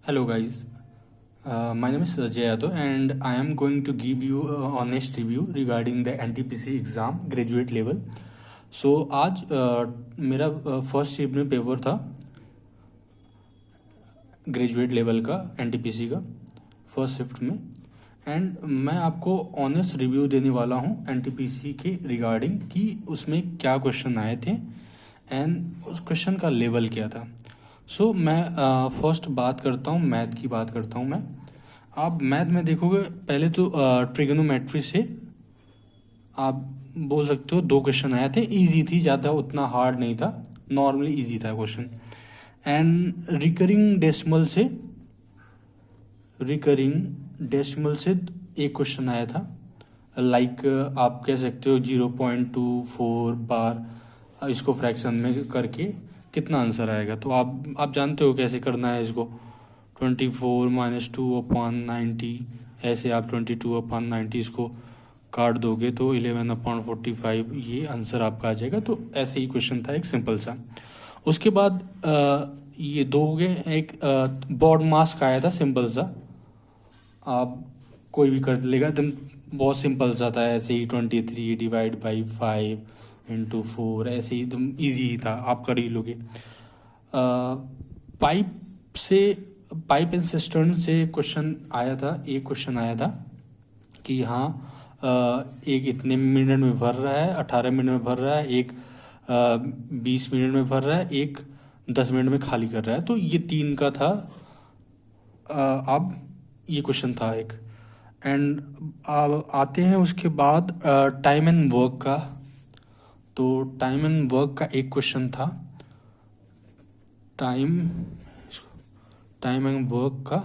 Hello guys, my name is Ajay Yadav and I am going to give you a honest review regarding the NTPC exam graduate level. So आज मेरा first shift में paper था graduate level का NTPC का first shift में and मैं आपको honest review देने वाला हूँ NTPC के रिगार्डिंग कि उसमें क्या क्वेश्चन आए थे एंड उस क्वेश्चन का लेवल क्या था। सो मैं फर्स्ट बात करता हूँ मैथ की बात करता हूँ मैं। आप मैथ में देखोगे पहले तो ट्रिगोनोमेट्री से आप बोल सकते हो 2 क्वेश्चन आए थे, इजी थी, ज़्यादा उतना हार्ड नहीं था, नॉर्मली इजी था क्वेश्चन। एंड रिकरिंग डेसिमल से एक क्वेश्चन आया था, लाइक आप कह सकते हो 0.24 बार इसको फ्रैक्शन में करके कितना आंसर आएगा। तो आप जानते हो कैसे करना है इसको, 24 - 2/90 ऐसे आप 22/90 इसको काट दोगे तो 11/45 ये आंसर आपका आ जाएगा। तो ऐसे ही क्वेश्चन था एक सिंपल सा। उसके बाद ये 2 हो गए। एक बॉड मास का आया था सिंपल सा, आप कोई भी कर लेगा, एकदम बहुत सिंपल सा था, ऐसे ही 23 / 5 × 4 ऐसे ही एकदम ईजी ही था, आप कर ही लोगे। पाइप एंड सिस्टर्न से क्वेश्चन आया था, एक क्वेश्चन आया था कि हाँ एक इतने मिनट में भर रहा है, 18 मिनट में भर रहा है, एक 20 मिनट में भर रहा है, एक 10 मिनट में खाली कर रहा है। तो ये 3 का था। अब ये क्वेश्चन था एक। एंड आते हैं उसके बाद टाइम एंड वर्क का। तो टाइम एंड वर्क का एक क्वेश्चन था, टाइम एंड वर्क का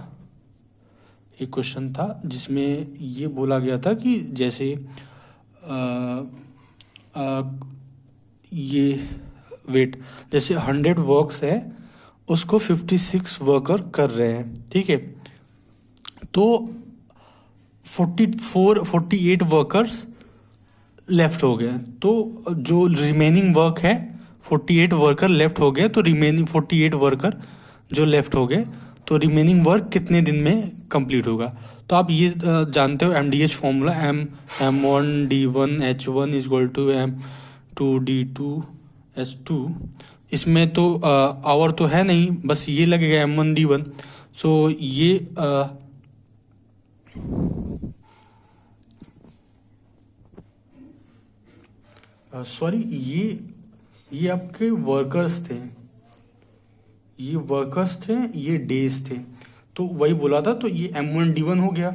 एक क्वेश्चन था जिसमें ये बोला गया था कि जैसे ये वेट जैसे 100 वर्क्स है उसको 56 वर्कर कर रहे हैं, ठीक है। तो 48 वर्कर्स लेफ्ट हो गए, तो जो रिमेनिंग वर्क है 48 वर्कर लेफ्ट हो गए, तो रिमेनिंग 48 वर्कर जो लेफ्ट हो गए तो रिमेनिंग वर्क कितने दिन में कंप्लीट होगा। तो आप ये जानते हो MDH फॉर्मूला, M1D1H1 = M2D2S2। इसमें तो आवर तो है नहीं, बस ये लगेगा M1D1। सो ये सॉरी ये आपके वर्कर्स थे, ये डेज थे। तो वही बोला था, तो ये M1D1 हो गया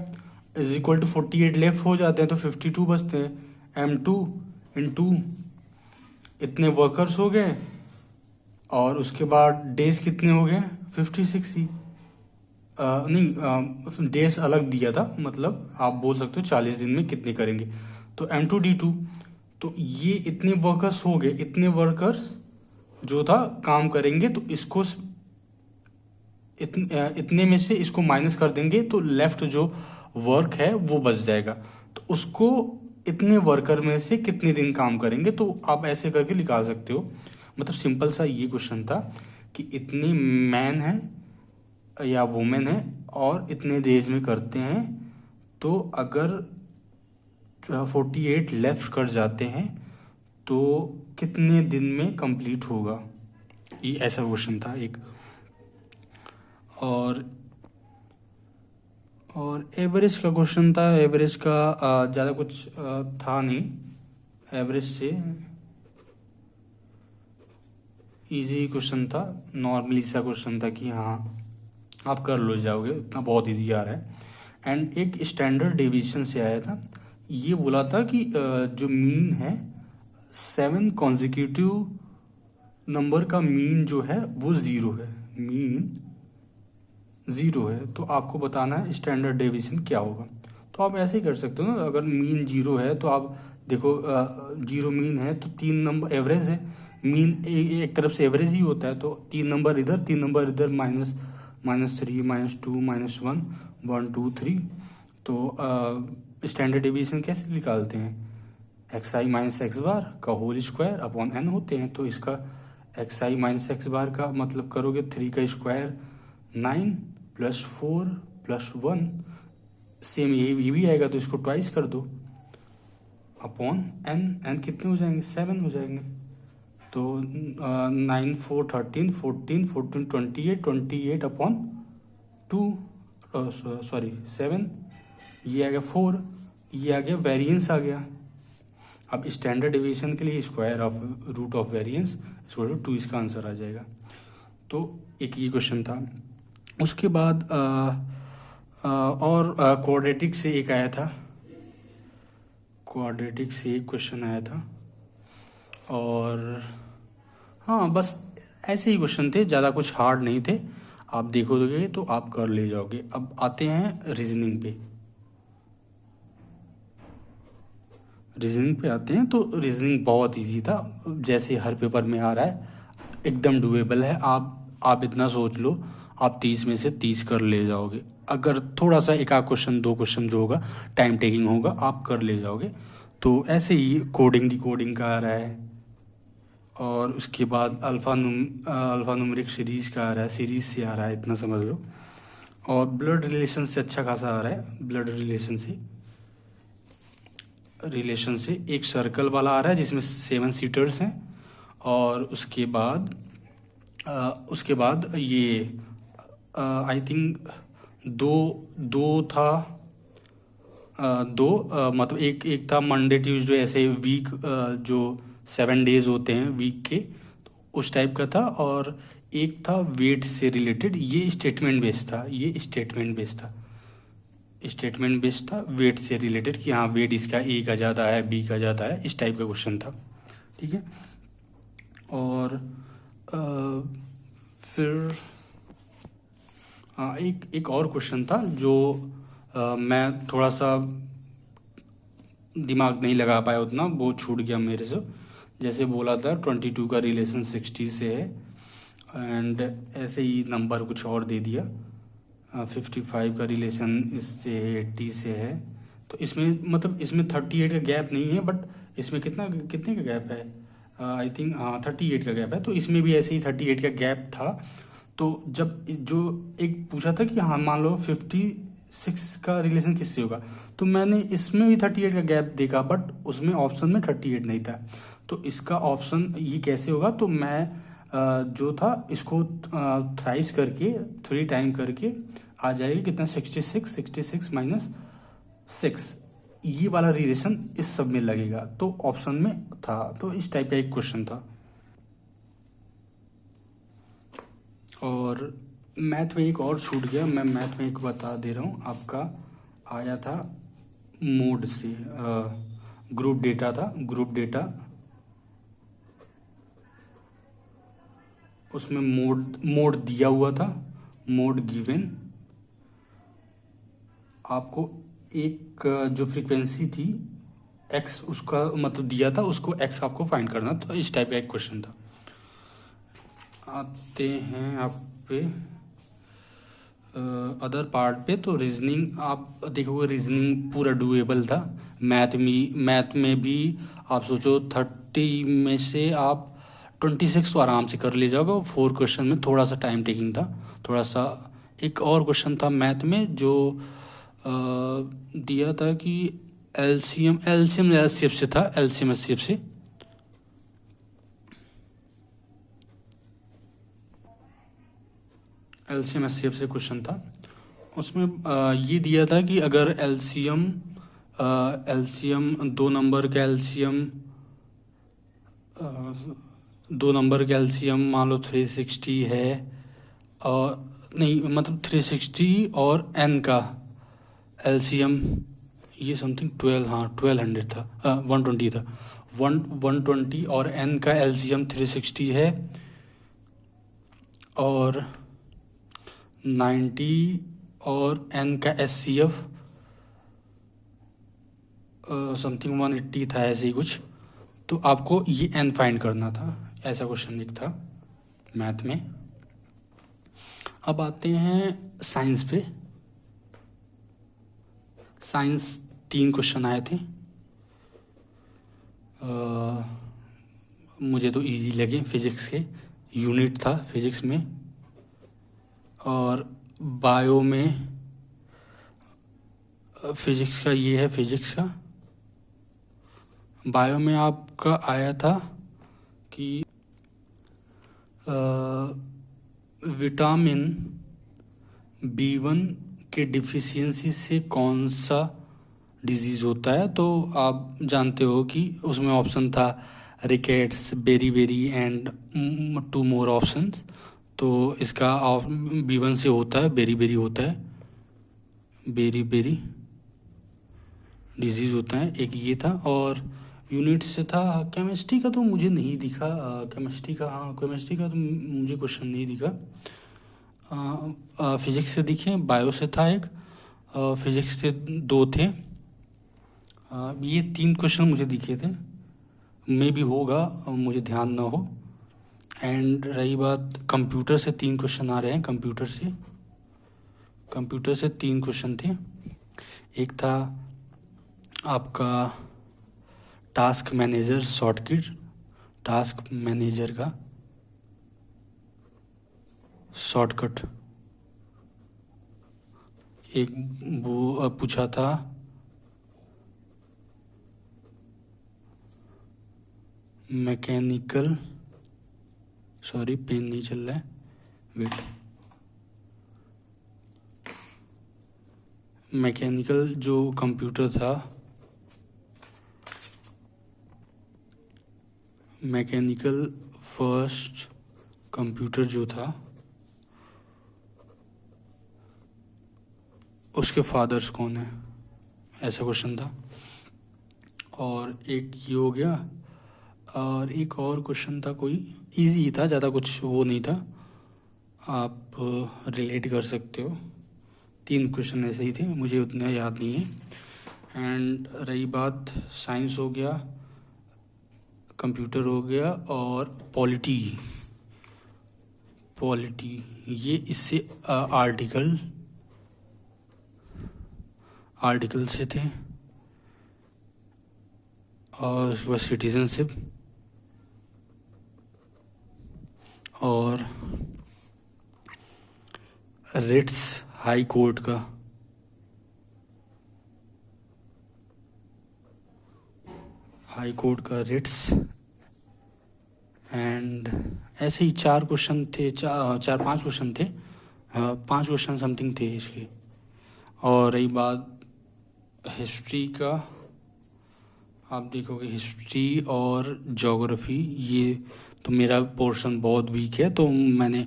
= 48 लेफ्ट हो जाते हैं तो 52 बचते हैं। M2 × इतने वर्कर्स हो गए और उसके बाद डेज कितने हो गए 56 ही। नहीं, डेज अलग दिया था, मतलब आप बोल सकते हो 40 दिन में कितने करेंगे। तो M2D2, तो ये इतने वर्कर्स हो गए, इतने वर्कर्स जो था काम करेंगे, तो इसको इतने में से इसको माइनस कर देंगे तो लेफ्ट जो वर्क है वो बच जाएगा। तो उसको इतने वर्कर में से कितने दिन काम करेंगे, तो आप ऐसे करके निकाल सकते हो। मतलब सिंपल सा ये क्वेश्चन था कि इतने मैन है या वुमेन है और इतने डेज में करते हैं, तो अगर 48 लेफ्ट कर जाते हैं तो कितने दिन में कंप्लीट होगा, ये ऐसा क्वेश्चन था एक। और एवरेज का क्वेश्चन था, एवरेज का ज़्यादा कुछ था नहीं, एवरेज से इजी क्वेश्चन था, नॉर्मली सा क्वेश्चन था कि हाँ आप कर लो जाओगे, उतना बहुत इजी आ रहा है। एंड एक स्टैंडर्ड डेविएशन से आया था, ये बोला था कि जो मीन है 7 कॉन्जिक्यूटिव नंबर का मीन जो है वो 0 है, मीन 0 है, तो आपको बताना है स्टैंडर्ड डेविएशन क्या होगा। तो आप ऐसे ही कर सकते हो ना, अगर मीन 0 है तो आप देखो 0 मीन है तो 3 नंबर एवरेज है, मीन एक तरफ से एवरेज ही होता है, तो 3 नंबर इधर 3 नंबर इधर, -3 -2 -1 1 2 3। तो स्टैंडर्ड डेविएशन कैसे निकालते हैं, xi - x बार का होल स्क्वायर अपॉन n होते हैं। तो इसका xi - x बार का मतलब करोगे 3 का स्क्वायर 9 +4 +1 सेम ये भी आएगा, तो इसको ट्वाइस कर दो अपॉन n कितने हो जाएंगे, 7 हो जाएंगे। तो 9 4 13 14 14 28 28 अपॉन 2 सॉरी 7, ये आ गया 4, ये आ गया वेरिएंस आ गया। अब स्टैंडर्ड डेविएशन के लिए square of root of variance equal to 2 इसका आंसर आ जाएगा। तो एक ये क्वेश्चन था। उसके बाद और क्वाड्रेटिक से एक आया था, क्वाड्रेटिक से एक क्वेश्चन आया था। और हाँ, बस ऐसे ही क्वेश्चन थे, ज़्यादा कुछ हार्ड नहीं थे। आप देखोगे तो आप कर ले जाओगे। अब आते हैं रीजनिंग पे। रीजनिंग पे आते हैं तो रीजनिंग बहुत इजी था, जैसे हर पेपर में आ रहा है, एकदम डुएबल है। आप इतना सोच लो, आप 30 में से 30 कर ले जाओगे। अगर थोड़ा सा एक आध क्वेश्चन 2 क्वेश्चन जो होगा टाइम टेकिंग होगा, आप कर ले जाओगे। तो ऐसे ही कोडिंग डिकोडिंग का आ रहा है, और उसके बाद अल्फ़ा न्यूमेरिक सीरीज़ का आ रहा है, सीरीज से आ रहा है, इतना समझ लो। और ब्लड रिलेशन से अच्छा खासा आ रहा है। ब्लड रिलेशन से एक सर्कल वाला आ रहा है जिसमें 7 सीटर्स हैं। और उसके बाद ये आई थिंक दो था, मतलब एक था मंडे ट्यूसडे, ऐसे वीक जो 7 डेज होते हैं वीक के, उस टाइप का था। और एक था वेट से रिलेटेड, ये स्टेटमेंट बेस्ड था वेट से रिलेटेड, कि हाँ वेट इसका ए का ज़्यादा है, बी का ज़्यादा है, इस टाइप का क्वेश्चन था। ठीक है। और फिर एक और क्वेश्चन था जो मैं थोड़ा सा दिमाग नहीं लगा पाया उतना, वो छूट गया मेरे से। जैसे बोला था 22 का रिलेशन 60 से है, एंड ऐसे ही नंबर कुछ और दे दिया। 55 का रिलेशन इससे 80 से है। तो इसमें मतलब इसमें 38 का गैप नहीं है, बट इसमें कितने का गैप है, आई थिंक हाँ 38 का गैप है। तो इसमें भी ऐसे ही 38 का गैप था। तो जब जो एक पूछा था कि हाँ मान लो 56 का रिलेशन किससे होगा, तो मैंने इसमें भी 38 का गैप देखा, बट उसमें ऑप्शन में 38 नहीं था। तो इसका ऑप्शन ये कैसे होगा, तो मैं जो था इसको थ्राइस करके 3 टाइम करके आ जाएगा कितना, 66 माइनस 6, ये वाला रिलेशन इस सब में लगेगा। तो ऑप्शन में था, तो इस टाइप का एक क्वेश्चन था। और मैथ में एक और छूट गया, मैं मैथ में एक बता दे रहा हूँ। आपका आया था मोड से, ग्रुप डेटा था, ग्रुप डेटा, उसमें मोड दिया हुआ था, मोड गिवन। आपको एक जो फ्रीक्वेंसी थी एक्स, उसका मतलब दिया था, उसको एक्स आपको फाइंड करना। तो इस टाइप का एक क्वेश्चन था। आते हैं आप पे अदर पार्ट पे। तो रीजनिंग आप देखोगे, रीजनिंग पूरा डुएबल था। मैथ में भी आप सोचो 30 में से आप 26 तो आराम से कर ले जाओगे। 4 क्वेश्चन में थोड़ा सा टाइम टेकिंग था, थोड़ा सा। एक और क्वेश्चन था मैथ में जो दिया था कि एलसीएम एससीएफ से था, एलसीएम एससीएफ से। एलसीएम एससीएफ से क्वेश्चन था। उसमें ये दिया था कि अगर एलसीएम दो नंबर का एलसीएम मान लो 360 है, और नहीं मतलब 360 और एन का एलसीएम ये समथिंग 1200 था, 120 था, 120 और एन का एलसीएम 360 है, और 90 और एन का एचसीएफ समथिंग 180 था, ऐसे ही कुछ। तो आपको ये एन फाइंड करना था, ऐसा क्वेश्चन एक था मैथ में। अब आते हैं साइंस पे। साइंस 3 क्वेश्चन आए थे, मुझे तो इजी लगे। फिजिक्स के यूनिट था फिजिक्स में, और बायो में फिजिक्स का ये है, फिजिक्स का बायो में आपका आया था कि विटामिन B1 के डिफिशियंसी से कौन सा डिजीज़ होता है। तो आप जानते हो कि उसमें ऑप्शन था rickets, beriberi and 2 more options. तो इसका B1 से होता है, बेरी होता है, बेरी डिजीज़ होता है, एक ये था। और यूनिट से था केमिस्ट्री का, तो मुझे नहीं दिखा केमिस्ट्री का, हाँ केमिस्ट्री का तो मुझे क्वेश्चन नहीं दिखा। फिजिक्स से दिखे, बायो से था एक, फिजिक्स से 2 थे। ये 3 क्वेश्चन मुझे दिखे थे, मे भी होगा, मुझे ध्यान ना हो। एंड रही बात कंप्यूटर से 3 क्वेश्चन आ रहे हैं, कंप्यूटर से 3 क्वेश्चन थे। एक था आपका task manager shortcut, task manager का शॉर्टकट। एक वो पूछा था मैकेनिकल, सॉरी पेन नहीं चल रहा है, वेट, मैकेनिकल जो कंप्यूटर था, मैकेनिकल फर्स्ट कंप्यूटर जो था उसके फादर्स कौन है, ऐसा क्वेश्चन था। और एक ये हो गया, और एक और क्वेश्चन था कोई, इजी था, ज़्यादा कुछ वो नहीं था, आप रिलेट कर सकते हो। 3 क्वेश्चन ऐसे ही थे, मुझे उतना याद नहीं है। एंड रही बात साइंस हो गया, कंप्यूटर हो गया, और पॉलिटी ये इससे आर्टिकल से थे। और उसके बाद सिटीजनशिप, और रिट्स हाई कोर्ट का, रिट्स। एंड ऐसे ही 4 क्वेश्चन थे, 4-5 क्वेश्चन थे, 5 क्वेश्चन समथिंग थे इसके। और रही बात हिस्ट्री का, आप देखोगे हिस्ट्री और ज्योग्राफी, ये तो मेरा पोर्शन बहुत वीक है, तो मैंने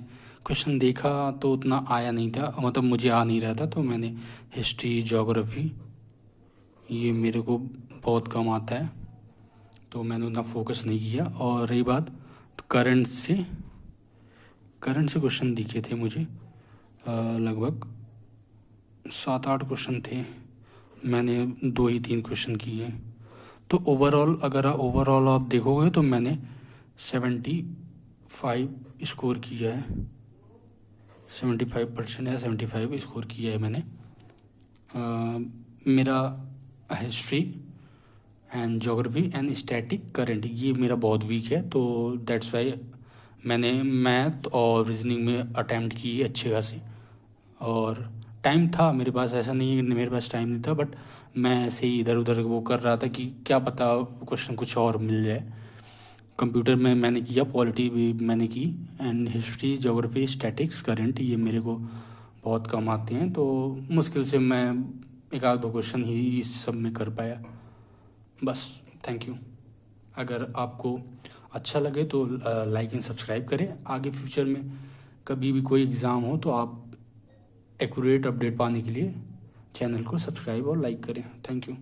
क्वेश्चन देखा तो उतना आया नहीं था, मतलब मुझे आ नहीं रहा था, तो मैंने हिस्ट्री ज्योग्राफी ये मेरे को बहुत कम आता है, तो मैंने उतना फोकस नहीं किया। और रही बात तो करंट से क्वेश्चन दिखे थे मुझे, लगभग 7-8 क्वेश्चन थे, मैंने 2 ही 3 क्वेश्चन किए। तो ओवरऑल अगर आप देखोगे तो मैंने 75 स्कोर किया है, 75% या 75 स्कोर किया है मैंने। मेरा history and geography and static current ये मेरा बहुत वीक है, तो दैट्स वाई मैंने मैथ और रीजनिंग में अटैम्प्ट किए अच्छे खासे। और टाइम था मेरे पास, ऐसा नहीं है मेरे पास टाइम नहीं था, बट मैं ऐसे ही इधर उधर वो कर रहा था कि क्या पता क्वेश्चन कुछ और मिल जाए। कंप्यूटर में मैंने किया, पॉलिटी भी मैंने की, and history geography statics current ये मेरे को बहुत कम आते हैं, तो मुश्किल से मैं 1-2 क्वेश्चन ही इस सब में कर पाया बस। Thank you. अगर आपको अच्छा लगे तो लाइक एंड सब्सक्राइब करें। आगे फ्यूचर में कभी भी कोई एग्ज़ाम हो तो आप एक्यूरेट अपडेट पाने के लिए चैनल को सब्सक्राइब और लाइक करें। Thank you.